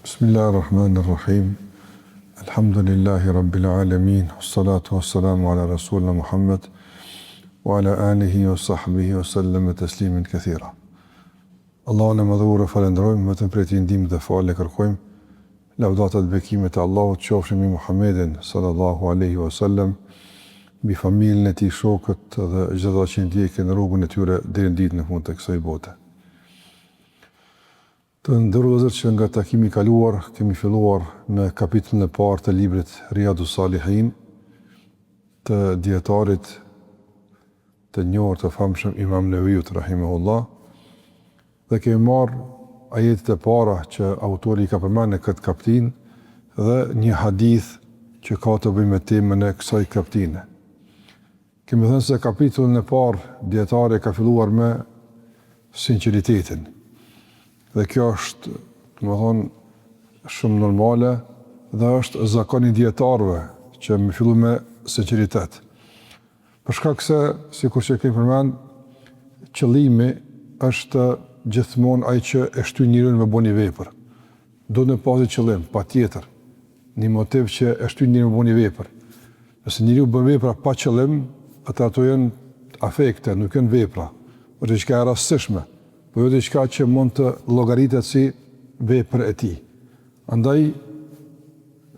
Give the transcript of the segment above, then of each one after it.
Bismillahirrahmanirrahim. Alhamdulillahi rabbil alamin. Wassalatu wassalamu ala rasulina Muhammad wa ala alihi wa sahbihi wa sallam taslimen kathira. Allahun e madhur falenderojmë, vetëm për të ndihmë dhe falë kërkojmë. Lavdata dhe bekimet e Allahut qofshin mbi Muhammedin sallallahu alaihi wasallam, mbi familjen e tij, shokët dhe çdo që ndjekin rrugën e tyre deri në ditën e fundit të kësaj bote. Të ndërrozër që nga takimi i kaluar kemi filluar në kapitullin e parë të librit Riyadus Salihin të dietarit të njohur të famshëm Imam Nevawiut rahimahullah, dhe kemi marrë ajetet e para që autori ka përmendur në këtë kapitin dhe një hadith që ka të bëjë me temën e kësaj kapitine. Kemi thënë se kapitullin e parë dietari ka filluar me sinqeritetin. Dhe kjo është, domethënë, shumë normale dhe është zakoni dietarëve që më fillu me sinqeritet. Për shkak se, sikur që kemi përmend, qëllimi është gjithmonë ai që e shtyn njeriun me bëni vepër. Do në pasi qëllim, patjetër, një motiv që e shtyn njeriun me bëni vepër. Nëse njeriu bën vepra pa qëllim, ato janë afekte, nuk janë vepra, është diçka e rastësishme, po jo diçka që mund të llogaritet si vepër e tij. Andaj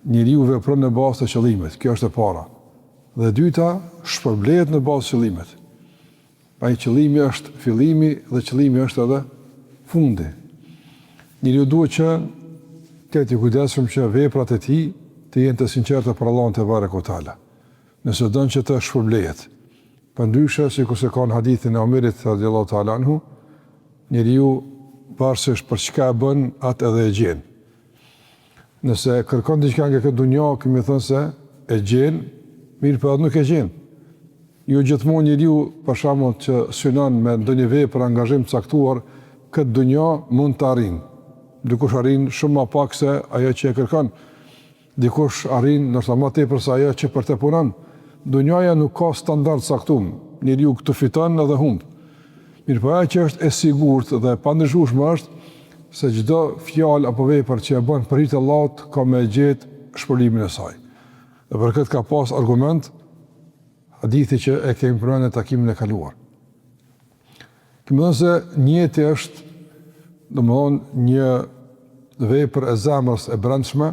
njeriu vepron në bazë të qëllimit, kjo është e para. Dhe e dyta, shpërblehet në bazë të qëllimit. Ai qëllimi është fillimi dhe qëllimi është edhe fundi. Njeriu duhet që të jetë i kujdesshëm që veprat e tij të jenë të sinqerta për Allahun te barekuhu teala. Nëse don që të shpërblehet. Përndryshe, sikur se ka në hadithin e Omerit radhiyallahu ta'ala anhu, njeriu pavarësisht për çka e bën, atë edhe e gjen. Nëse kërkon diçka nga këtë dunjë, kemi thënë se e gjen, mirë po nuk e gjen. Jo gjithmonë njeriu, për shembull, që synon me ndonjë vepër angazhim të caktuar, këtë dunjë mund të arrijë. Dikush arrin shumë më pak se ajo që e kërkon. Dikush arrin ndoshta më tepër se ajo që për të punon. Dunjaja nuk ka standard caktuar. Njeriu këtu fiton edhe humb. Mirë po ajo që është e sigurt dhe e pandëshueshme është se çdo fjalë apo vepër që e bën për hir të Allahut ka me gjetë shpëlimin e saj. Dhe për këtë ka pas argument hadithi që e kemi përmendur në takimin e kaluar. Kemi thënë se njeti është, domthonë, një vepër e zemrës e brendshme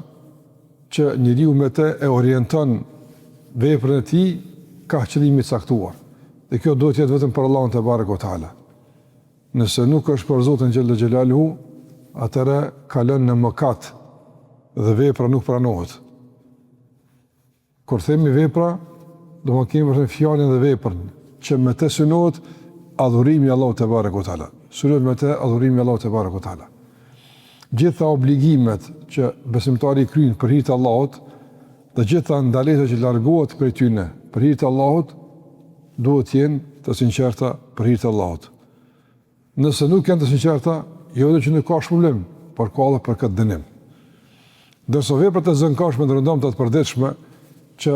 që njeriu me të e orienton veprën e tij ka qëllimi të caktuar. Dhe kjo duhet të jetë vetëm për Allahun te barekuhu teala. Nëse nuk është për Zotin xhalla xhelaluhu, atëra kalon në mëkat dhe vepra nuk pranohet. Kur themi vepra, do të kemi vetëm fjalën dhe veprën, që me të synohet adhurimi i Allahut te barekuhu teala. Synohet me të adhurimi i Allahut te barekuhu teala. Gjitha obligimet që besimtari kryen për hir të Allahut dhe gjitha ndalesat që largohet prej tyne për hir të Allahut duhet të jenë të sinqerta për hir të Allahut. Nëse nuk janë të sinqerta, jo vetëm që nuk ka problem, por ka edhe për këtë dënim. Ndërsa veprat e zënkohshme dhe rëndomta të përditshme që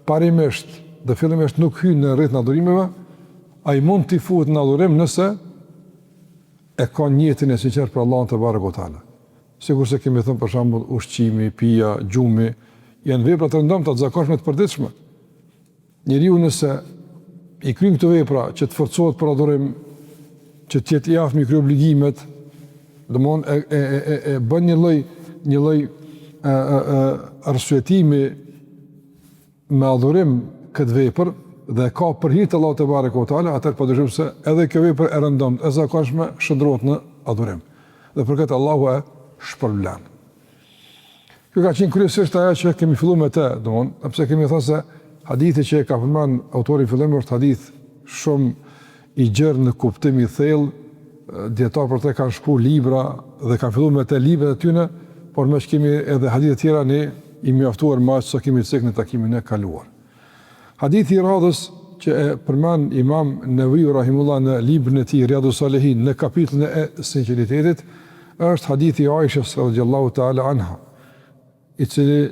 parimisht dhe fillimisht nuk hyjnë në rreth të adhurimeve, ai mund të futet në adhurim nëse e ka njetin e sinqert për Allahun te barekuhu teala. Sikur se kemi thënë për shembull ushqimi, pija, gjumi, janë vepra të rëndomta të zakonshme të përditshme. Njeriu nëse i kryen këto vepra që të forcohet për adhurim, që të jetë i aftë me krye obligimet, domthonë e bën një lloj arsyetimi me adhurim këtë vepër dhe ka për hir të Allahut te barekuhu teala, atëherë padyshim se edhe kjo vepër e rëndomtë, e zakonshme shndrohet në adhurim. Dhe për këtë Allahu e shpërblen. Kjo ka qenë kryesisht ajo që kemi filluar me të, domthonë, pse kemi thënë se hadithi që ka përmend autori fillim është hadith shumë i gjerë në kuptim i thellë, dietar për të kanë shkruar libra dhe kanë filluar me të librat e tyre, por më kemi edhe hadithe tjera ne i mjaftuar më sa kemi cek në takimin e kaluar. Hadithi i radhës që e përmend Imam Nevawiu rahimullah në librin e tij Riyadus Salihin në kapitullin e sinqeritetit është hadithi i Aishës radhiyallahu ta'ala anha, i cili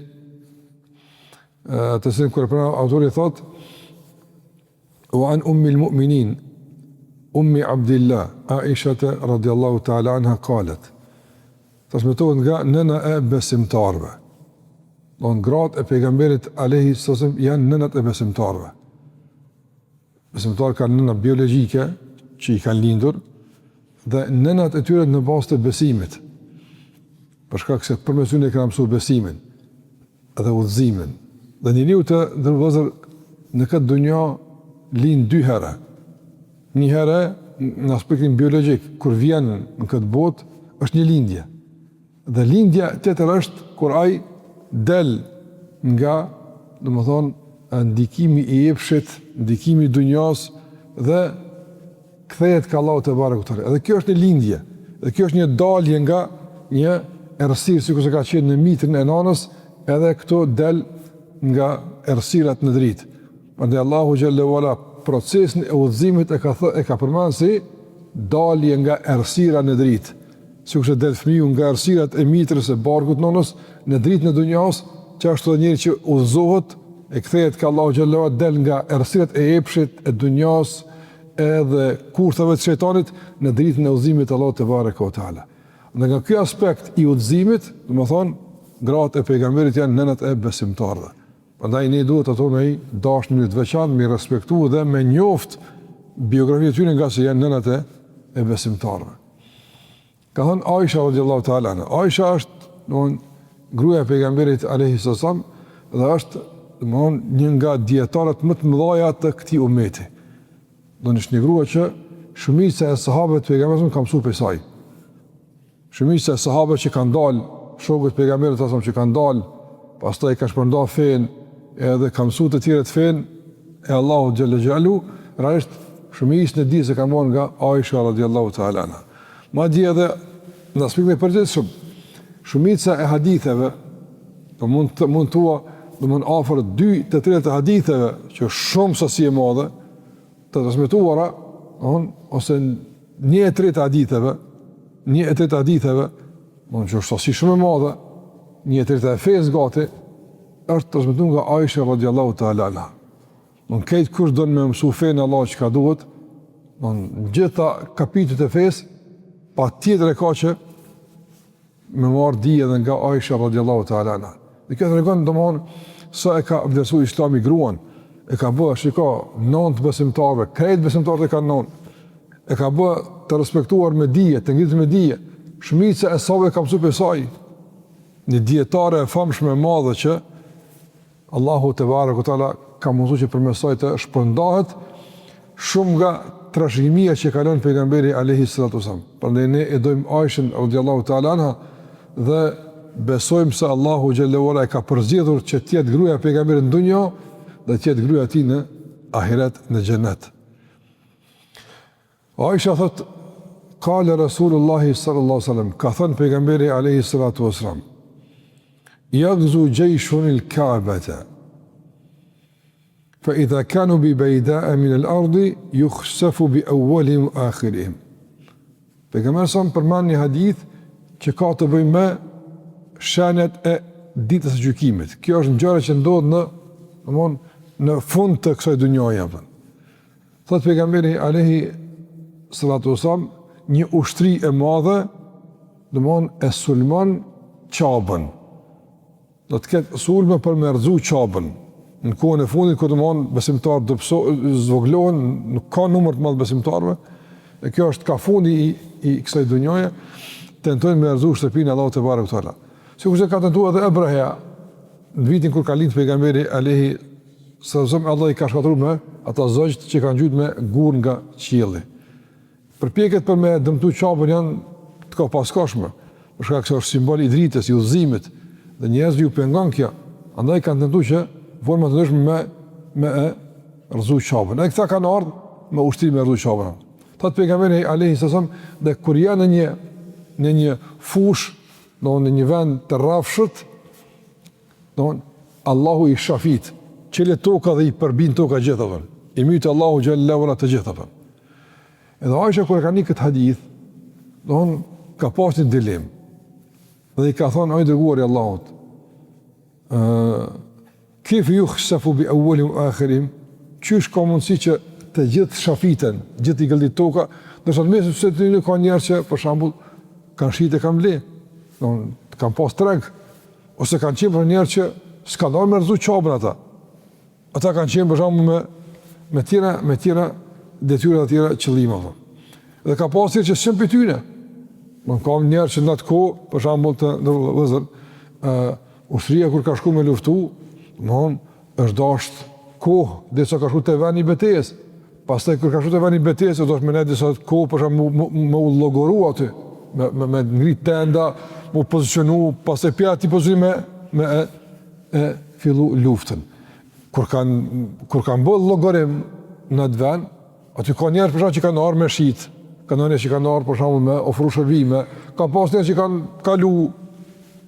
të cilin kur autori thotë wa an ummil mu'minin, ummi Abdillah, Aisha radiallahu ta'ala anha qalet, transmetohet nga nëna e besimtarve. Në gratë e pejgamberit alayhi sallam janë nënat e besimtarve. Besimtarë kanë nëna biologjike që i kanë lindur dhe nënat e tyre në bazë të besimit. Për shkak se përmes tyre kanë mësuar besimin dhe udhëzimin. Dhe njeriu të ndërvozur në këtë dunjë lind dy herë. Një herë në aspektin biologjik, kur vjen në këtë botë, është një lindje. Dhe lindja tjetër është kur ai del nga, ndikimi i epshit, ndikimi i dunjos dhe kthehet ka Allahu te barekuta. Edhe kjo është një lindje. Dhe kjo është një dalje nga një errësirë sikur se ka qenë në mitrin e nanës, edhe këto del nga errësirat në dritë. Prandaj Allahu xhallahu ala procesin e udhëzimit e ka përmendur si dalje nga errësira në dritë. Sikur se del fëmiu nga errësirat e mitrës së barkut nënës në dritën e dunjos, që ashtu edhe njëri që udhëzohet e kthehet ka Allahu xhallahu ala del nga errësirat e epshit e dunjos edhe kurthave të shejtanit në dritën e udhëzimit të Allahut te bareka ve teala. Dhe nga ky aspekt i udhëzimit, gratë e pejgamberit janë nënat e besimtarëve. Prandaj ne duhet ato me dashni të veçantë, me respektu dhe me njoft biografinë e tyre nga se janë nënat e besimtarëve. Ka thënë Aisha radiallahu ta'ala anha. Aisha është gruaja e pejgamberit alayhi sallam dhe është një nga dietarët më të mëdha të këtij ummeti. Është një grua që shumica e sahabëve të pejgamberit kanë mësuar prej saj. Shumica e sahabëve që kanë dalë, shokët pejgamberit asam që kanë dalë, pastaj ka shpërndar fen, edhe ka mësuar të tjerët fen e Allahu xhalla xhalu, realisht shumicën e dijes e kanë marrë nga Aisha radiallahu ta'ala anha. Madje edhe në aspektin e përgjithshëm, shumica e haditheve, mund tua, afër 2-3 të haditheve që shumë sasi e madhe të transmetuara, ose 1/3 të haditheve, 1/3 të haditheve, që është sasi shumë e madhe, 1/3 të fesë gati, është transmetuar nga Aisha radiallahu ta'ala anha. Këtë kush do me mësu fejnë Allah që ka duhet, në gjitha kapitut e fesë, pa tjetër e ka që me marrë dije dhe nga Aisha radiallahu ta'ala anha. Dhe këtë regon domthon sa e ka vlerësuar Islami gruan, e ka bërë, shiko, 9 besimtarëve, krejt besimtarët e ka 9, e ka bërë të respektuar me dije, të ngritur me dije, shumica e save ka mësuar prej saj, një dietare e famshme e madhe që Allahu te barekuhu teala ka mësuar që përmes saj të shpërndahet shumë nga trashëgimia që ka lënë pejgamberi alayhi salatu wasallam. Prandaj ne e dojmë Aishën radiallahu ta'ala anha dhe besojmë se Allahu xhallahu ala e ka përzgjedhur që të jetë gruaja e pejgamberit në dunjë dhe të jetë gruaja e tij në ahiret, në xhenet. Aisha thot, qala Rasulullah sallallahu alaihi wasallam, ka thënë pejgamberi alayhi salatu wasallam, yaghzu jayshun al-Ka'bata فإذا كانوا ببيداء من الأرض يخسف بأولهم وآخرهم. Pejgamberi sa përmend një hadith që ka të bëjë me shenjat e ditës së gjykimit. Kjo është ngjarje që ndodh në fund të kësaj dhunjaje. Thot pejgamberi alayhi salatu wasallam, një ushtri e madhe, e sulmon Qabën. Do të ketë sulme për me rrezu Qabën. Në kohën e fundit, kur besimtarët do zvoglohen, nuk ka numër të madh besimtarëve, e kjo është ka fundi i kësaj dhunjaje, tentojnë me rrezu shtëpinë Allahut te barekuhu teala. Sikur se ka tentuar edhe Abraha në vitin kur ka lindur pejgamberi alayhi sallam, Allah i ka shkatruar me ata zogjt që kanë gjujtur me gur nga qielli. Përpjekjet për me dëmtu Qabën janë të kopaskashme, për shkak se është simbol i dritës, i udhëzimit, dhe njerëzit ju pengon kjo. Andaj kanë tentuar që forma të ndryshme me rrezu Qabën. Edhe këta kanë ardhur me ushtrim me rrezu Qabën. Thot pejgamberi alayhi sallam, dhe kur janë në një fush, në një vend të rrafshët, Allahu i shafit, çelë toka dhe i përbin toka gjithë, i mytë Allahu xhallahu ala të gjithë. Edhe Aisha kur ka një këtë hadith, ka pas një dilemë. Dhe i ka thonë, oj dërguari i Allahut, kif yukhsafu bi awwalihim wa akhirim, çish ka mundësi që të gjithë shafiten, gjithë i gëldit toka, nërsa të mesë se të një ka njerë që, për shambull, kanë shite kam le, kanë pas treg, ose kanë qenë për njerë që s'ka nërë me rëzu qabën ata kanë qenë për shambull me tjera detyre dhe tjera qëllima. Dhe ka pas tjera që s'em për tyne, kam njerë që në atë ko, për shambull të vëzër, ushtria kur ka shku me luftu, është dashtë kohë, dhe sa ka shku të veni betes, pastaj kur ka shku të veni betes, do është me ne disa kohë, për shumë me u logoru aty, me ngrit tenda, me pozicionu, pastaj pja ti pozicionu me fillu luftën. Kur kanë bërë logorim në të ven, aty ka njerë për shumë që kanë arë me shit, ka njerë që kanë arë për shumë me ofru shërbime, ka pas njerë që kanë kalu,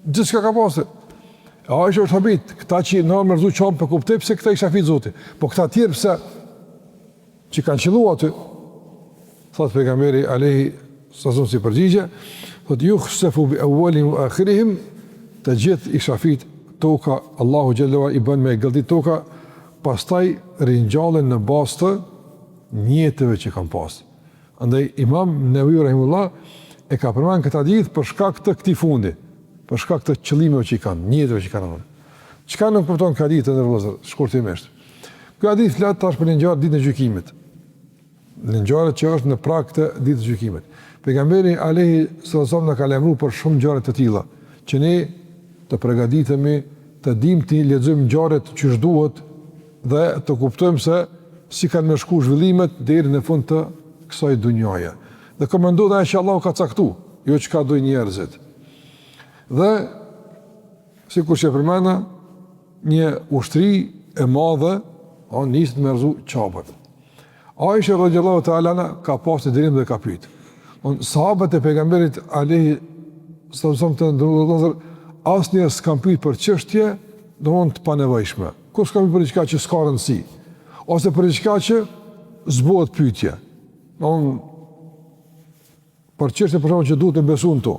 gjithë shka ka pasë. A është është habit, këta që në arë me rëzu qamë për kuptej, pëse këta i shafit zoti. Po këta tjerë pëse që kanë qëllu aty, thotë pejgamberi Alehi, sazon si përgjigje, thotë ju khsefu bi awalihim wa akhirihim, të gjithë i shafit toka, Allahu Gjellua i bën me i gëldit toka, pastaj rinjallin në basë të njetëve që kanë pasë. Andaj imam Nevi Rahimullah e ka përmen këta ditë për shkak të këti fundi, për shkak të qëllimeve që i kanë, njetëve që i kanë. Çka nuk kupton ka ditë ndër vëllezër, shkurtimisht. Ky hadith flet tash për një ngjarje ditën e gjykimit. Një ngjarje që është në prag të ditës së gjykimit. Pejgamberi alayhi sallam na ka lajmëruar për shumë ngjarje të tilla, që ne të përgatitemi, të dimë të lexojmë ngjarjet që duhet dhe të kuptojmë se si kanë më shku zhvillimet deri në fund të kësaj dunjaje. Dhe komendohet ajo që Allahu ka caktuar, jo çka do njerëzit. Dhe, si kur që përmena, një ushtri e madhe, nisët me rëzu qabët. Aisha radhiyallahu ta'ala ka pas të dirim dhe ka pyet. Sahabët e pejgamberit Alehi, të ndërëzër, asë një s'kam pyet për çështje, do mund të panevojshme. Kur s'kam pyet për diçka që s'ka rëndësi, ose për diçka që zbohet pyetje. Për çështje për shkak që duhet të besuan to.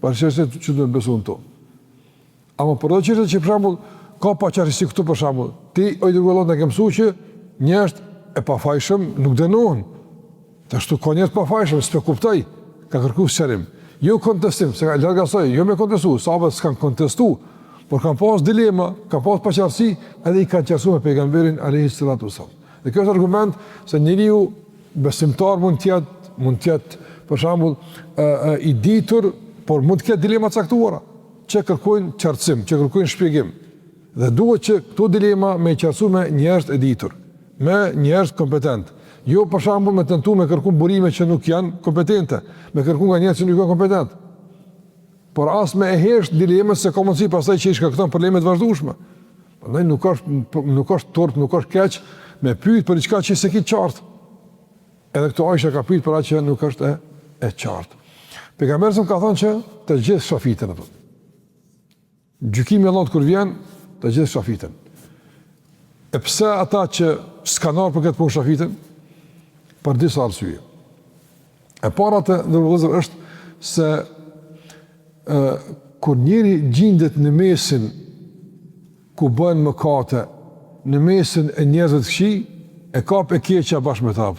Për çështje që duhet besu në to. Ama për do çështje që për shembull ka paqartësi këtu për shembull, ti o i dërguar Allahut na ke mësuar që njerëz e pafajshëm nuk dënohen. Ashtu ka njerëz pafajshëm, s'e kuptoj, ka kërkuar sqarim. Jo kontestim, se larg asaj, jo me kontestu, sahabët s'kan kontestu, por kanë pas dilema, kanë pas paqartësi, edhe i kanë qartësuar me pejgamberin alayhi salatu wasallam. Dhe kjo është argument se njeriu besimtar mund të jetë për shembull i ditur, por mund të ketë dilema caktuara, që kërkojnë qartësim, që kërkojnë shpjegim. Dhe duhet që këto dilema me qartësu me njerëz e ditur, me njerëz kompetent. Jo për shembull me tentu me kërku burime që nuk janë kompetente, me kërku nga njerëz që nuk janë kompetent. Por as me e hesh dilemën se ka mundësi pastaj që i shkakton probleme të vazhdueshme. Prandaj nuk është tort, nuk është keq me pyet për diçka që s'e ke qartë. Edhe këto Aisha ka pyet për atë që nuk është e qartë. Pejgamberi ka thënë që të gjithë shafiten ato. Gjykimi i Allahut kur vjen, të gjithë shafiten. E pse ata që s'kan ardhur për këtë punë shafiten? Për disa arsye. E para të ndërvëllëzër është se kur njëri gjendet në mesin ku bën mëkate, në mesin e njerëzve të këqij, e kap e keqja bashkë me ta.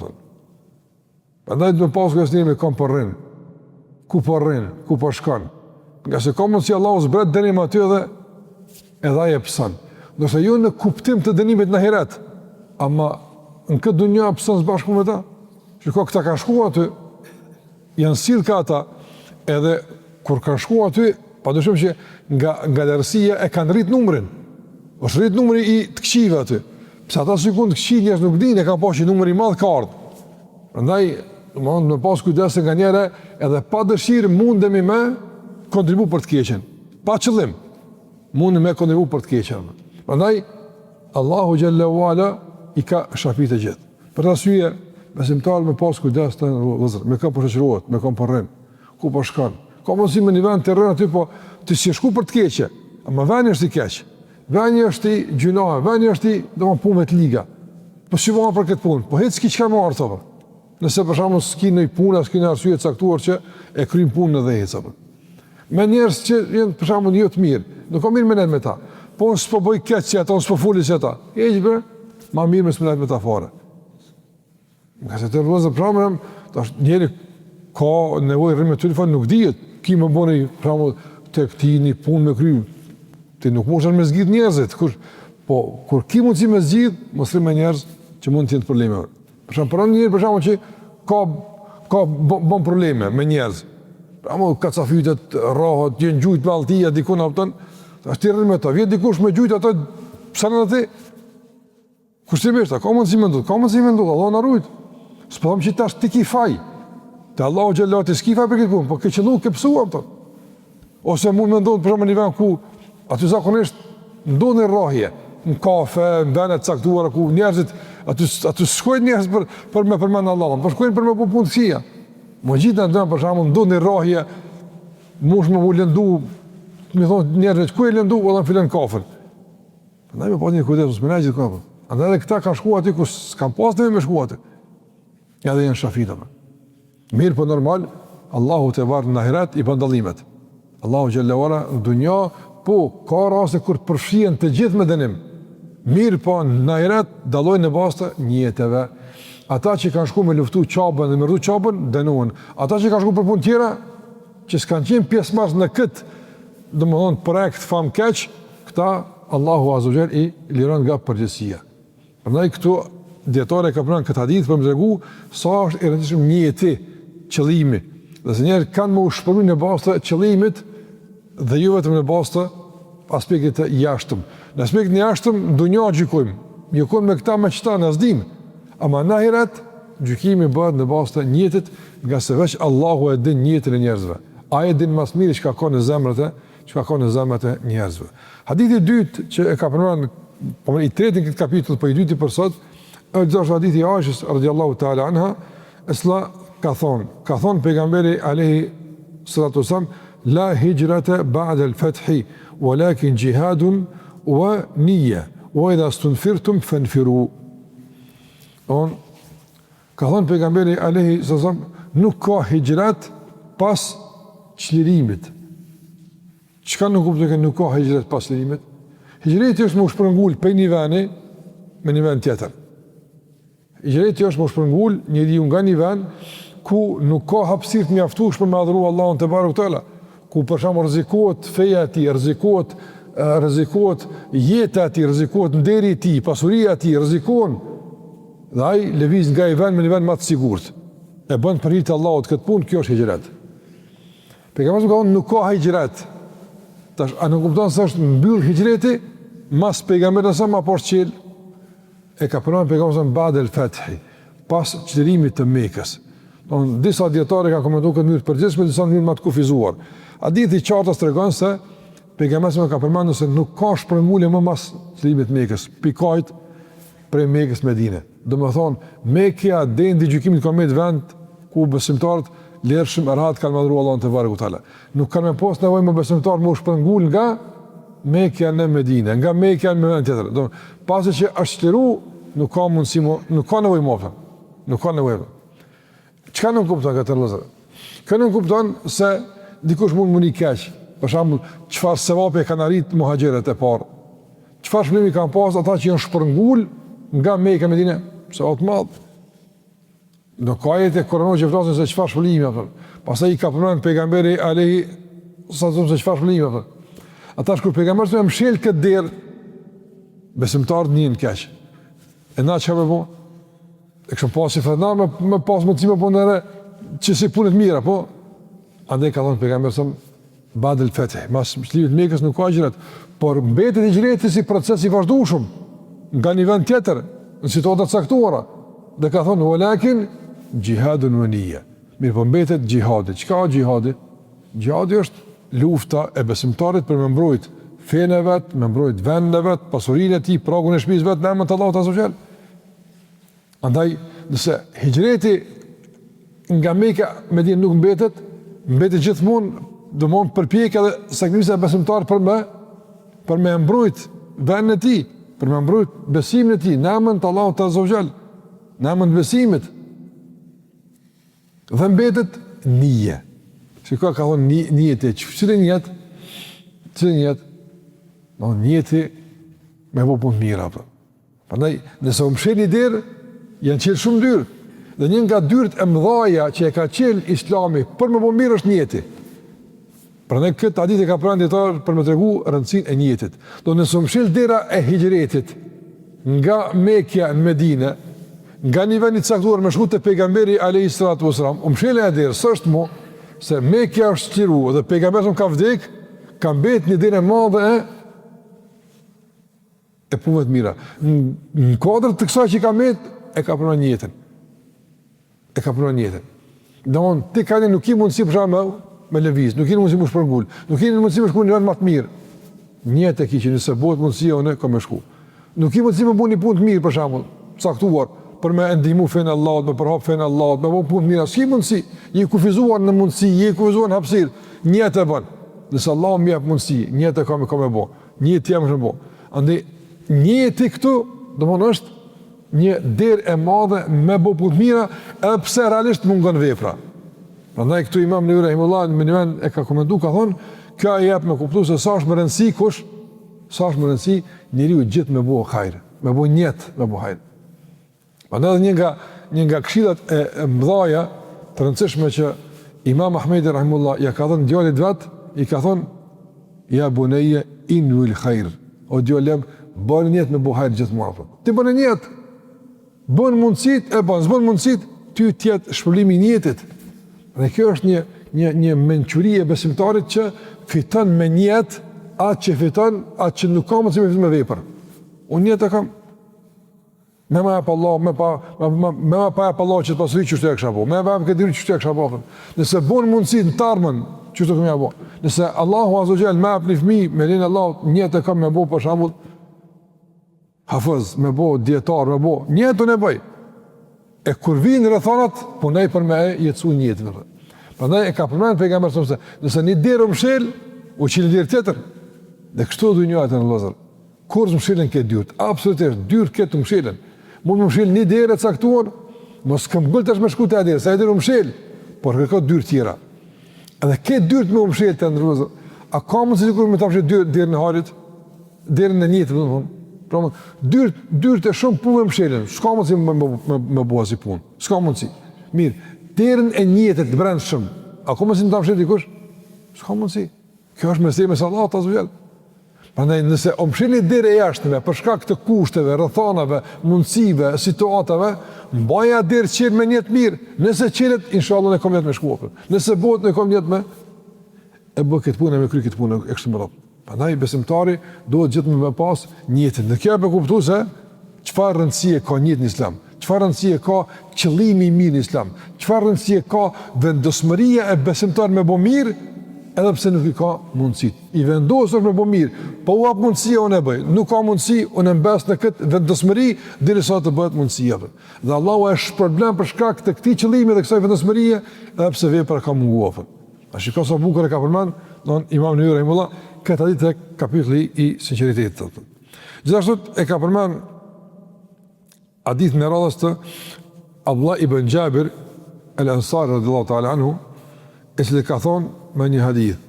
Prandaj do të pas gjasnim me kam porrin. Ku po rrin, ku po shkon. Nga se ka mundësi Allahu zbret dënim aty edhe ai e pson. Do të jo në kuptim të dënimit në ahiret, ama në këtë dunja pson së bashku me ta. Shikoj këta kanë shkuar aty, janë sill ka ata, edhe kur kanë shkuar aty, padyshim që nga larësia e kanë rrit numrin. Është rrit numri i të këqive aty. Pse ata sikun të këqij njerëz nuk dinë, kanë pasur numri i madh ka ardhur. Prandaj në pas kujdes nga njëre, edhe pa dëshirë mundemi me kontribu për të keqen. Pa qëllim, mundemi me kontribu për të keqen. Prandaj, Allahu Gjallahu Ala i ka shafit e gjithë. Për të asyje, besimtarë me pas kujdes të vëzër, me ka përshëqëruat, me ka përren, ku për shkan. Ka mësi me një vend të rrën aty, po të si shku për të keqe, ama veni është i keq. Veni është i gjynohë, veni është i do më punë me të liga. Po si vëma për këtë punë, po hitë s'ki që ka më arë, thëpër. Nëse për shkakun s'ki në punë, s'ki në arsye të caktuar që e kryjnë punën edhe ecën. Me njerëz që janë për shkakun jo të mirë, nuk ka mirë me ta. Po s'po bëj keq si ata, s'po fuli si ata. Hiç bre, më mirë me s'më me ta fare. Nga se të rrëzë pramërëm, tash njeri ka nevojë rrimë telefon nuk dihet, ki më bëni pramë të këti një punë me kry, ti nuk moshan me zgjidh njerëzit, po kur ki mundësi me zgjidh, mos rrimë me njerëz që mund të jenë probleme. Për shembull, njëri për shembull që ka bon probleme me njerëz. Pramë kacafytet, rrohet, jenë gjujt me alltia diku na kupton, tash ti rrimë me to, vjen dikush me gjujt ato pse në atë kushtimisht, ka mundësi me ndodh, Allah na ruaj. S'po them që tash ti ki faj. Te Allahu xhallahu te ski faj për këtë punë, po ke qellu ke psuam ton. Ose mund me ndodh për shembull në vend ku aty zakonisht ndodhin rrahje, në kafe, në vende të caktuara ku njerëzit aty shkojnë njerëz për me përmend Allahun, po shkojnë për me punë të këqija. Mo gjithë ndonjë për shembull ndodhin rrahje, mosh më lëndu, më thonë njerëzit ku e lëndu, valla filan kafën. Prandaj më bëni kujdes me gjithë kafën. Andaj edhe këta kanë shkuar aty ku s'kan pas nevojë me shkuar aty. Ja dhe janë shafita. Mirë po normal, Allahu te varë në ahiret i bën dallimet. Allahu xhallahu ala në dunja, po ka raste kur përfshihen të gjithë me dënim. Mirë po në ahiret dallojnë në bazë të niyeteve. Ata që kanë shkuar me luftu çabën dhe me rru çabën dënohen. Ata që kanë shkuar për punë tjera, që s'kan qenë pjesëmarrës në këtë, domethënë projekt famkeq, këta Allahu azza wa jall i liron nga përgjegjësia. Prandaj këtu dietore ka pranë këtë hadith për më tregu sa është i rëndësishëm niyeti, qëllimi. Dhe se njerë kanë më ushpëru në bazë të qëllimit dhe ju vetëm në bazë të aspektit të jashtëm. Në aspektin e jashtëm dunja gjykojmë me këta me qëta në azdim. Ama në ahiret gjykimi bëhet në bazë të niyetit, nga se veç Allahu e din niyetin e njerëzve. Ai e din mas miri çka ka në zemrat e njerëzve. Hadithi i dytë që e ka përmendur, po i tretë në këtë kapitull, po i dyti për sot, është hadithi i Aishës radhiyallahu ta'ala anha, ka thonë pejgamberi alayhi salatu wasallam, la hijrata ba'da al-fathi, walakin jihadun wa niyya, wa idha stunfirtum fanfiru. Ka thonë pejgamberi alayhi salatu wasallam, nuk ka hijrat pas çlirimit. Çka nuk kuptoj që nuk ka hijrat pas çlirimit? Hijreti është më shpërngul për një veni me një vend tjetër. Hijreti është më shpërngul njeriu nga një vend ku nuk ka hapësirë të mjaftueshme me adhuru Allahun te barekuhu teala, ku për shembull rrezikohet feja e tij, rrezikohet jeta e tij, rrezikohet nderi i tij, pasuria e tij, rrezikon. Dhe ai lëviz nga një vend me një vend më të sigurt. E bën për hir të Allahut këtë punë, kjo është hijret. Pejgamberi ka thonë nuk ka hijret. Tash a nuk kupton se është mbyll hijreti mas pejgamberit sa më pas çel e ka pranuar pejgamberi ba'da al-fathi, pas çlirimit të Mekës. Don disa dietarë kanë komentuar këtë mënyrë të përgjithshme, disa mënyrë më të kufizuar. Hadithi i qartë tregon se pejgamberi ka përmendur se nuk ka shpërngulje më mas çlirimit të Mekës, pikojt prej Mekës në Medinë. Domethënë Mekja dendi gjykimit ka me vend ku besimtarët lërshëm rahat kanë madhruar Allahun te barekuhu teala. Nuk kanë më pas nevojë më besimtar më shpërngul nga Mekja në Medinë, nga Mekja në vend tjetër. Do pasi që është çliru, nuk ka mundësi, nuk ka nevojë më. Nuk ka nevojë. Çka nuk kupton këtë rrezë? Kë nuk kupton se dikush mund mundi keq. Për shembull, çfarë sevapi kanë arrit muhaxherët e parë? Çfarë shpërblimi kanë pas ata që janë shpërngul nga Mekja në Medinë? Se atë madh. Do kajete koronë që flasin se çfarë shpëllimi apo. Pastaj i ka përmendur pejgamberi alayhi sallallahu se çfarë shpëllimi apo. Ata kur pejgamberi më mshël këtë derë besimtarët nin keq. E na çfarë bëu? E kishim pasi fëndar me pas mundësi me punë që si punë të mira, po andaj ka thënë pejgamberi sa ba'da al-fath, mas çlimit Mekës nuk ka hijret, por mbetet hijreti si proces i vazhdueshëm nga një vend tjetër në situata të caktuara. Dhe ka thonë walakin jihadun wa niyya. Mirë po mbetet jihadi. Çka është jihadi? Jihadi është lufta e besimtarit për me mbrojt fenë e vet, me mbrojt vendin e vet, pasurinë e tij, pragun e shtëpisë vet në emër të Allahut azza wa jall. Andaj, nëse hijreti nga Mekka me Medinë nuk mbetet gjithmonë, domon përpjekja dhe sakrifica e besimtarit për me mbrojt vendin e tij, për me mbrojt besimin e tij në emër të Allahut azza wa jall. Në emër të besimit. Dhe mbetet nije. Shikoj ka thonë niyeti, çfarë niyet? Çfarë niyet? No niyeti me punë mira apo. Prandaj nëse u mshël një derë, janë qenë shumë dyrë. Dhe një nga dyert e mëdhaja që e ka qel Islami për më bëu mirë është njeti. Prandaj këtë hadith e ka pranë dietar për më tregu rëndësinë e njetit. Do nëse mshil dera e hijretit nga Mekja në Medinë, nga një vend i caktuar me shku te pejgamberi alayhis salatu wasalam, mshil e derë s'është mo se Mekja është çliru dhe pejgamberi ka vdek, ka mbet një derë e madhe e punëve të mira. Në kuadër të kësaj që ka mbet e ka pranë njetin. E ka pranë njetin. Domthon ti kanë nuk i mundsi për shkak me lëviz, nuk i mundsi më shpërngul, nuk i mundsi më shku në vend më të mirë. Njetë e kiqë nëse bëhet mundësia unë kam më shku. Nuk i mundsi më bëni punë të mirë për shembull, caktuar për me ndihmu fen Allahut, me përhap fen Allahut, me bëj punë të mira, s'ki mundsi. Je kufizuar në mundsi, je kufizuar në hapësirë. Njetë e bën. Nëse Allahu më jep mundsi, njetë e kam e bë. Njetë jam më bë. Andaj njeti këtu, domthonë është një derë e madhe me bë punë të mira, edhe pse realisht mungon vepra. Prandaj këtu Imam Newawi rahimullah në mënyrën e ka komentuar, ka thonë, kjo e jep me kuptues se sa është më rëndësi kush, sa është më rëndësi njeriu gjithë me bëu hajër, me bëu njet, me bëu hajër. Prandaj një nga këshillat e mëdhaja të rëndësishme që Imam Ahmedi rahimullah ja ka thënë djalit vet, i ka thonë ja bunayya inwil khair. O djalem, bën njet me bëu hajër gjithmonë. Ti bën njet, bën mundësit e bën, s'bën mundësit, ty tjetë shpërblimi i njetit. Dhe kjo është një mençuri e besimtarit që fiton me njet atë që fiton, atë që nuk ka mundësi me fiton me vepër. Unë njet e kam me ma pa Allah, me pa Allah që të pasuri që shtu e kësha po, me pa këtë diri që shtu e kësha po. Nëse bon mundësi në tarmën, që shtu këmja po. Nëse Allahu Azogjel me apë një fmi, me linë Allah, njet e kam me bo për shambull, hafëz, me bo, djetar, me bo, njetën e bëj. E kur vinë rëthanat, punaj për me e jetësu njetën. Prandaj e ka përmenë pejgamber se nëse një derë mshel, u qilë derë tjetër. Dhe kështu du një ajtë në lozër. Kur së mshelen këtë dyrët? Absolutisht, dyrë këtë mshelen. Mund më mshel një derë e caktuar, mos këm gëllë të shmeshku të e derë, sa e derë mshel, por kërkot dyrë tjera. Edhe këtë dyrët me mshel të në lozër. A ka mund se sikur me ta mshel derë në harit, derë në njetë, dyrët e shumë punë me mshelen, s'ka mund si me bua si punë, s'ka mund si. Mirë, derën e njetët të brendë shumë, a ka mund si në ta mshel dikush? S'ka mund si. Kjo është mesej me sallat, ta zhvjel. Prandaj nëse o mshel një derë e jashtëve, për shkak të kushteve, rrethanave, mundësive, situatave, mbaja derë qenë me njetë mirë, nëse qelet, inshallah në kom jetë me shkuapër. Nëse bëhet në kom jetë me, e bë këtë punë, me kry këtë punë, e kështë më ratë. Prandaj besimtari duhet gjithmonë me pas njetin. Dhe kjo e kuptoj se çfarë rëndësie ka njeti në Islam, çfarë rëndësie ka qëllimi i mirë në Islam, çfarë rëndësie ka vendosmëria e besimtarit me bë mirë, edhe pse nuk i ka mundësi. I vendosur me bë mirë, po u hap mundësia unë e bëj. Nuk ka mundësi, unë mbas në këtë vendosmëri derisa të bëhet mundësia. Dhe Allahu është problem për shkak të këtij qëllimi dhe kësaj vendosmërie, edhe pse vepra ka munguar. A shikoj sa bukur e ka përmend don Imam Newawi rahimullah këtë ditë kapitulli i sinqeritetit. Gjithashtu e ka përmend hadith në radhës të Abdullah ibn Jabir al-Ansari radhiyallahu ta'ala anhu, e cili ka thonë me një hadith: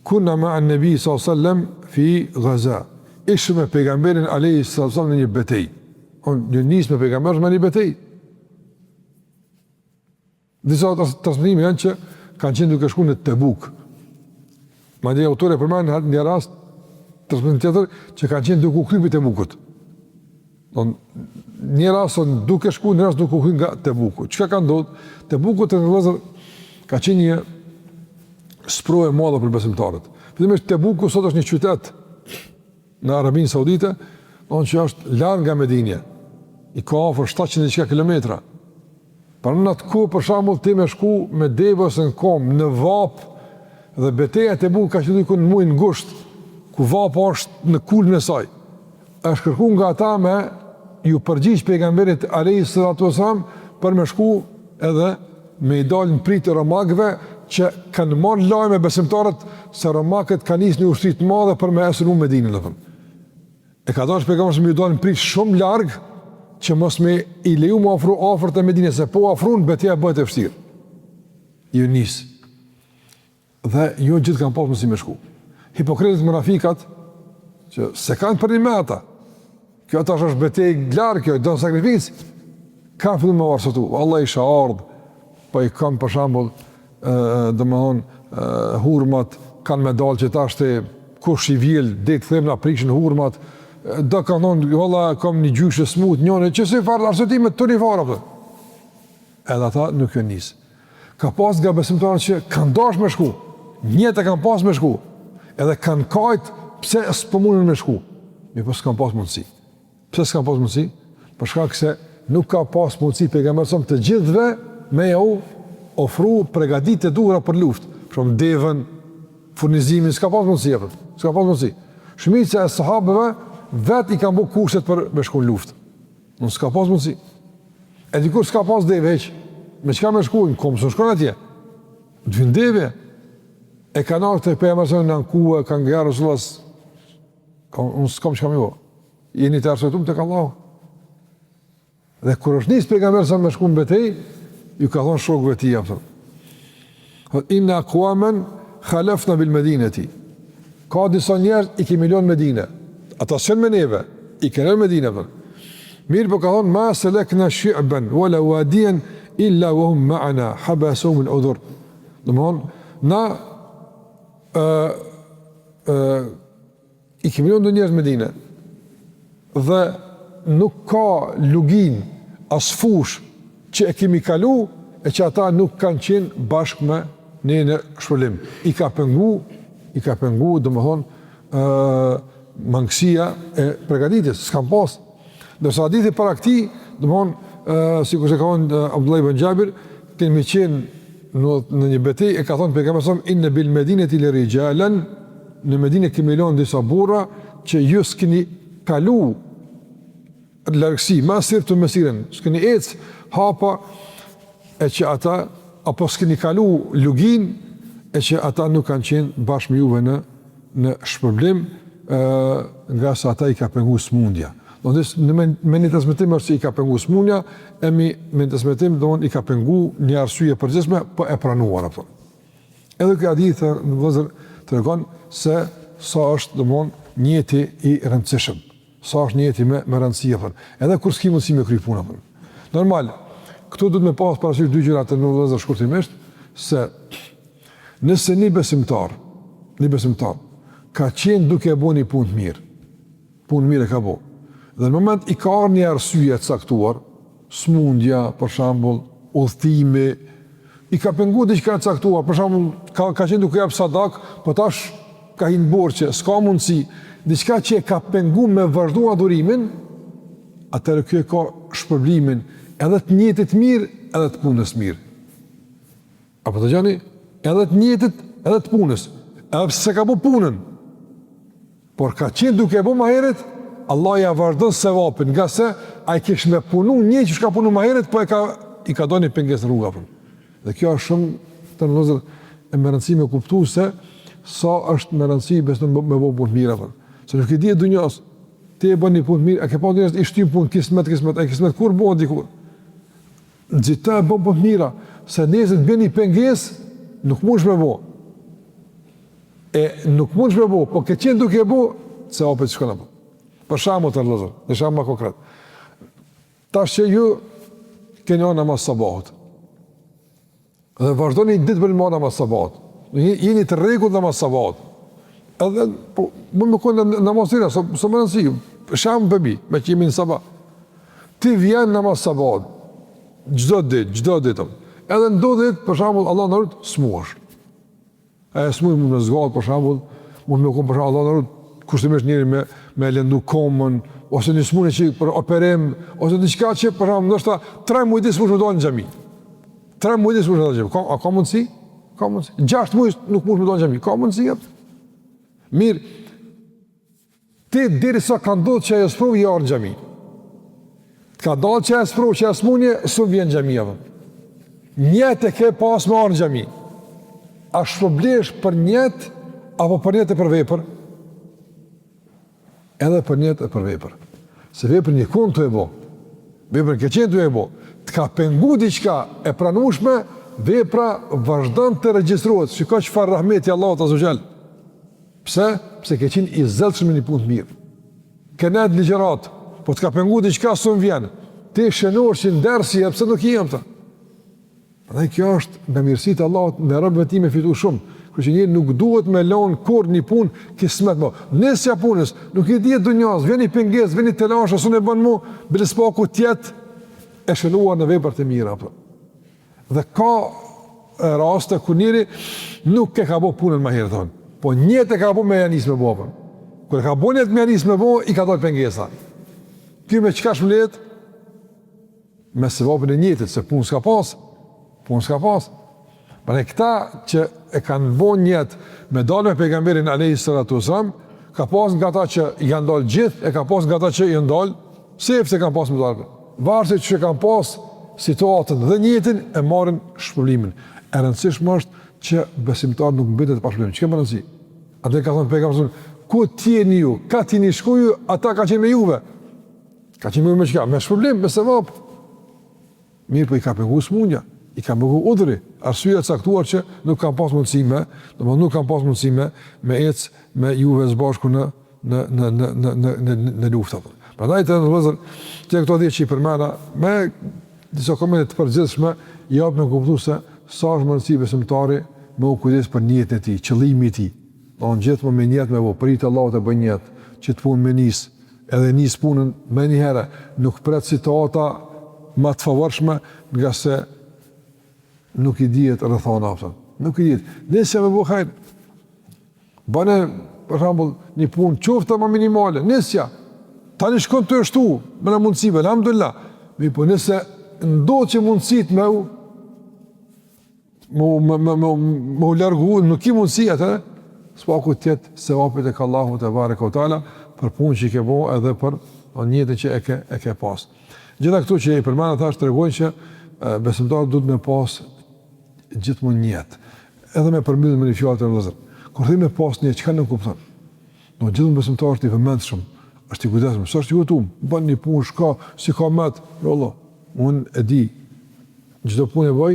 Kunna ma'a an-nabi sallallahu alaihi wasallam fi ghaza. Ishme me pejgamberin alayhi sallallahu alaihi wasallam në një betejë. Unë nis me pejgamberin në një betejë. Disa transmetime janë që kanë qenë duke shkuar në Tebuk. Madje autori përmend në një rast transmetim tjetër që kanë qenë duke u kthyer në Tebukut. Një rast duke shkuar, një rast duke u kthyer nga Tebuku. Çka ka ndodhur? Tebuku të vëllezër ka qenë një sprojë e madhe për besimtarët. Fillimisht Tebuku sot është një qytet në Arabinë Saudite, që është larg nga Medinja. I ka afër 700 kilometra. Për në atë kohë, për shembull, ti me shku me deve ose në kom, në vap, dhe beteja Tebuk ka qenë në muaj ngusht, ku vapa është në kulmin e saj. Është kërkuar nga ata me ju përgjigj pejgamberit alayhis salatu wasalam për me shku edhe me i dalë në pritë romakëve që kanë marrë lajme besimtarët se romakët kanë nisë një ushtri të madhe për me esëru Medinën. E ka dashur pejgamberi me i dalë në pritë shumë larg që mos me i leju më afru afër të Medinës, se po afrun betejë bëhet e vështirë. Ju nis. Dhe jo gjithë kanë pasur mundësi me shku. Hipokritët munafikat që se kanë për një me ata. Kjo tash është betejë larg, kjo do sakrificë. kanë fillu me varsëtu, Allah isha ardhë, pa i kanë për shambull, hurmat, kanë me dalë që ta është kush i vjel, detë them në prishin hurmat, do kanë thonë, valla, kam një gjyshë smut, njënë, që si farë arsëtimet të një farë, edhe ata nuk e nisë. Ka pas nga besimtarët që kanë dash me shku, njëtë e kanë pas me shku, edhe kanë kajtë pse s'po mundin me shku, mi po s'kanë pas mundësi. Pse s'kanë pas mundësi? Për shkak se nuk ka pas mundësi pejgamberi të gjithëve me jau ofru përgatitje të duhura për luftë. Për shembull devën, furnizimin, s'ka pas mundësi apo? S'ka pas mundësi. Shumica e sahabëve vetë i kanë bërë kushtet për me shku në luftë. Nuk s'ka pas mundësi. E dikur s'ka pas devë heq. Me çka me shkuin, kom së shkon atje. Të vindeve e kanë ardhur te pejgamberi në ankuë, kanë ngarë Resulullah. Unë s'kam çka më vë. Jeni të arsyetuar tek Allahu. Dhe kur është nis pejgamberi me shku në betejë, ju ka thonë shokëve të tij apo. Inna aqwaman khalafna bil Medinati. Ka disa njerëz i kemi lënë Medinë. Ata s'janë me neve, i kanë lënë Medinë apo. Mirë po ka thonë ma selekna shi'ban wala wadiyan illa wa hum ma'ana habasuhum al-udhur. Domthon na i kemi lënë njerëz Medinë. Dhe nuk ka lugin as fush që e kemi kalu e që ata nuk kanë qenë bashkë me ne në shpëlim. I ka pengu domethënë mangësia e përgatitjes, s'kam pas. Dërsa hadithi para këtij, domethënë sikur se ka thënë Abdullah ibn Jabir, kemi qenë në një betejë e ka thënë pejgamberi sallallahu alajhi wasallam inna bil medinati lirijalan, në Medinë kemi lënë disa burra që ju s'keni kalu largësi, ma sirtu mesiren, s'keni ecë hapa e që ata, apo s'keni kalu lugin e që ata nuk kanë qenë bashkë me juve në shpërblim, nga sa ata i ka pengu smundja. Me një të smetim është që i ka pengu smundja, e me një të smetim i ka pengu një arsye përgjithshme, po e pranuar. Edhe këtë hadith në vëzër të regon se sa është njeti i rëndësishëm, sa është njeti me rëndësia. Edhe kur s'ki mundësi me kry puna. Normal, këtu du të me pas parasysh dy gjëra të në vëzër shkurtimisht, se nëse një besimtar ka qenë duke e bo një punë mirë e ka bo, dhe në moment i ka arë një arsye të caktuar, smundja, për shambull, udhëtimi, i ka pengu diçka të caktuar, për shambull, ka qenë duke jap sadak, po tash ka hinë borçe, s'ka mundësi, diçka që e ka pengu me vazhdu adhurimin, atëherë kjo e ka shpërblimin edhe të njetit mirë, edhe të punës mirë. Apo të gjani? Edhe të njetit, edhe të punës. Edhe pëse se ka bu punën, por ka qenë duke e bu ma heret, Allah ja vazhdon sevapin, nga se a i kesh me punu një që shka punu ma heret, po i ka do një penges në rruga. Dhe kjo është shumë të nëzër e më rëndësi me kuptu se sa është më rëndësi besën me bo punë mira. Se nuk i di e dunjas, ti e bën një punë mirë, a ke pa dunjas i shtim punë, kismet, e kismet kur bo dikur. Në gjitha e bo punë mira, se nezën bën një penges, nuk mund shme bo. E nuk mund shme bo, po ke qenë duke e bo, se apet shkona po. Për shamu të rëllëzër, në shamu ma konkret. Tash që ju keni o namaz sabahut. Dhe vazhdo një ditë për një namaz sabahut. Jeni të rregull namaz sabahut. Edhe, po, mund me konë namaz tira, së më rëndësi, shamu pëbi, me që jemi në sabah. Ti vjen namaz sabahut, gjdo ditë. Edhe në do ditë, për shamu, Allah në rrët, smuash. Smuash mund me zgatë, për shamu, mund me konë, për shamu, Allah në rrët, kushtimisht njëri me lëndu komën, ose një smune që për operim, ose një qka që për shumë, nështë ta 3 mujti s'mush me dojnë në gjami. 3 mujti s'mush me dojnë në gjami. A ka mundësi? Ka mundësi. 6 mujti nuk mush me dojnë në gjami. Ka mundësi, jepë. Mirë, ti diri sa ka ndodhë që e sprovë i arë në gjami. Ka dalë që e sprovë që e smunje, së vjen në gjami, jepë. Njetë e ke pas me arë në gjami. A shpoblesh për njetë, apo për njetë e për vepër? Edhe për njetë e për vepër. Se vepër një kund të e bo, vepër në keqen të e bo, të ka pengu diqka e pranushme, vepra vazhdan të regjistruat, që ka që farë rahmeti Allah të azogjel. Pse? Pse ke qenë i zelëshme një punë të mirë. Kenet ligjerat, po të ka pengu diqka së më vjenë, ti shënor që ndersi, pse nuk jem ta. Prandaj kjo është nga mirësitë e Allahut me robën e tij me fitu shumë. Kështu që njëri nuk duhet me lën kurr një punë kismet më. Nëse ja punës, nuk i dihet dunjas, vjen i pengesë, vjen i telash, ose ne bën më, bëlespaku tjet e shënuar në vepra të mira apo. Dhe ka raste ku njëri nuk e ka bëu punën më herë thon, po njëtë e ka bëu me janis me bopën. Kur e ka bëu njëtë me janis me bopën, i ka dalë pengesa. Ky me çka shmlet? Me sevapën e njëtët, se punë s'ka pas. Punë s'ka pas. Për këta që e kanë bon njët me dalë me pejgamberin alayhis salatu wasalam, ka pas nga ta që i kanë dalë gjithë, e ka pas nga ta që i kanë dalë, sepse kanë pas me dalë. Varëse që kanë pas situatën dhe njëtin e marrin shpëlimin. E rëndësishme është që besimtar nuk mbetet pa shpëlim. Çka më rëndësi? Atë ka thënë pejgamberi, ku t'jeni ju, ka t'jeni shkuju, ata ka qenë me juve. Ka qenë me çka? Me shpëlim, me sevap. Mirë, po i ka pengu smundja. I ka bëgu udhri, arsye e caktuar që nuk kanë pas mundësi nuk kanë pas mundësi me ecë me juve së bashku në luftë. Prandaj të vëllezër, këto ditë që i përmenda me disa komente të përgjithshme, jap me kuptu se sa është mundësi besimtari me u kujdes për njëtën e tij, qëllimi i tij. On gjithmonë me njëtë me veprit Allahu të bën njëtë, që të punë me nis, edhe nis punën më një herë, nuk pret situata më të favorshme, nga se nuk i dihet rrethana apo. Nuk i dihet. Nëse më bëu hajr. Bënë për shembull një punë qoftë më minimale, nësja. Tani shkon të shtu, me mundësive, alhamdulillah. Mi po nëse ndodh që mundësit me u largu, nuk i mundësi atë, s'paku tjetë sevapet e ka Allahu te bareka u taala për punë që i ke bëu edhe për njëtën që e ke pas. Gjitha këtu që i përmend ata tregojnë që besimtarët duhet me pas gjithmonë njët. Edhe me përmbyllje me një fjalë të vëllezër. Kur themi me pas njët, çka nuk kupton? Do gjithmonë besimtari është i vëmendshëm, është i kujdesshëm, s'është i hutum, bën një punë shka, si ka mat, Allah. Unë e di çdo punë e bëj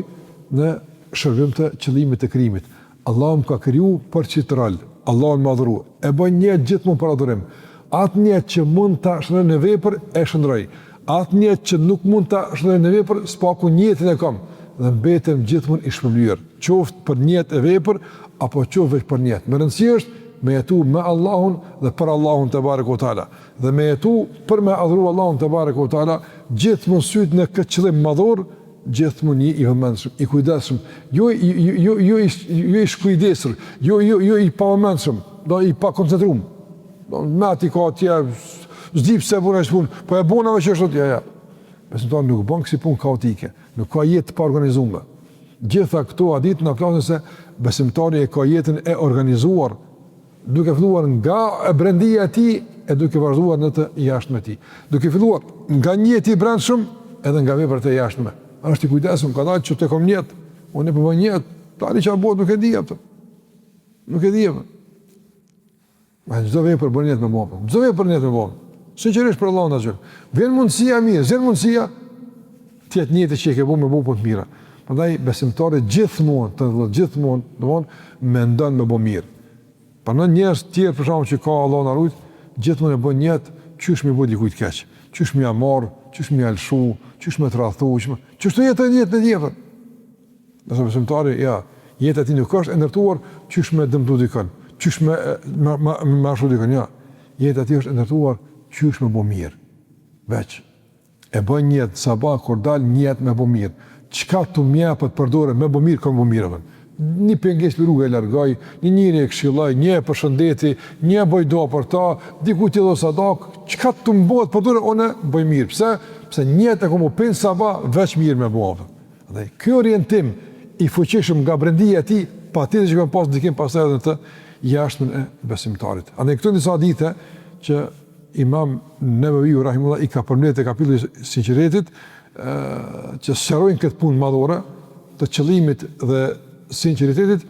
në shërbim të qëllimit të krijimit. Allahu më ka kriju për çitral. Allahu më madhru. E bën njët gjithmonë për adhurim. Atë njët që mund ta shndroj në vepër e shndroj. Atë njët që nuk mund ta shndroj në vepër, s'paku njëtin e kam. Dhe mbetem gjithmonë i shpërblyer, qoftë për njëtë e vepër, apo qoftë veç për njëtë. Më rëndësi është me jetu me Allahun dhe për Allahun te bareka u taala. Dhe me jetu për me adhuru Allahun te bareka u taala, gjithmonë syt në këtë qëllim madhor, gjithmonë i vëmendshëm, i kujdesshëm, jo i shkujdesur, jo i pavëmendshëm, do i pa koncentruar. Do mati ka atje, s'di pse bën as punë, po e bëna veç ashtu ja. Besimtari nuk bën kësi punë kaotike, nuk ka jetë pa organizuar. Gjitha këto a ditë në plasin se besimtari e ka jetën e organizuar, duke filluar nga e brendia e tij e duke vazhduar në të jashtme tij. Duke filluar nga njëti i brendshëm edhe nga veprat e jashtme. Është i kujdesshëm, ka dalë që të kom njët, unë po bëj njët, tani çfarë bëhet nuk e di atë. Nuk e di atë. Ma çdo vepër bën njët me mua. Çdo vepër njët me mua. Sinqerisht për Allahun azh. Vjen mundësia mirë, zën mundësia ti atë njëtë që e ke bëu me bëu të mira. Prandaj besimtari gjithmonë, domthonë mendon me bëu mirë. Prandaj njerëz të tjerë për shkak që ka Allahu na rujt, gjithmonë e bën njëtë çysh më bëj dikujt keq. Çysh më ja marr, çysh më ja lshu, çysh më tradhu, çysh të jetë jetën e tjetër. Nëse besimtari jeta e tij nuk është e ndërtuar, çysh më dëmtu dikon, çysh më ashtu dikon, ja. Jeta e tij është e ndërtuar qysh me bo mirë, veç, e bën njët sabah, kur dal njët me bo mirë, qka të mja për të përdore me bo mirë, ka me bo mirë, një penges për rrugë e largaj, një njëri e këshillaj, një e përshëndeti, një e boj do për ta, diku t'i do sadak, qka të mbot përdore, one boj mirë, pse njët e komu pinë sabah, veç mirë me bo, dhe kjo orientim i fuqishëm nga brendia ti, pa ti dhe që kam pas ndikim pasaj edhe në të jashtën e besimtarit. Andaj këtu njësa dite që Imam Nevevi rahimullah i ka përmbledhur te kapitulli i sinqeritetit, që sqarojnë këtë punë madhore të qëllimit dhe sinqeritetit,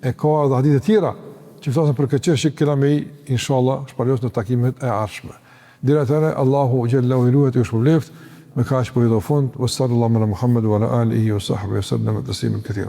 e ka edhe hadithe tjera që flasin për këtë çështje që kemë inshallah shpërlos në takimet e ardhshme. Deri atëherë Allahu xhallahu i lutet ju shpëleft me kaq për do fund, sallallahu ala Muhammad wa ala alihi wa sahbihi sallam tasliman katira.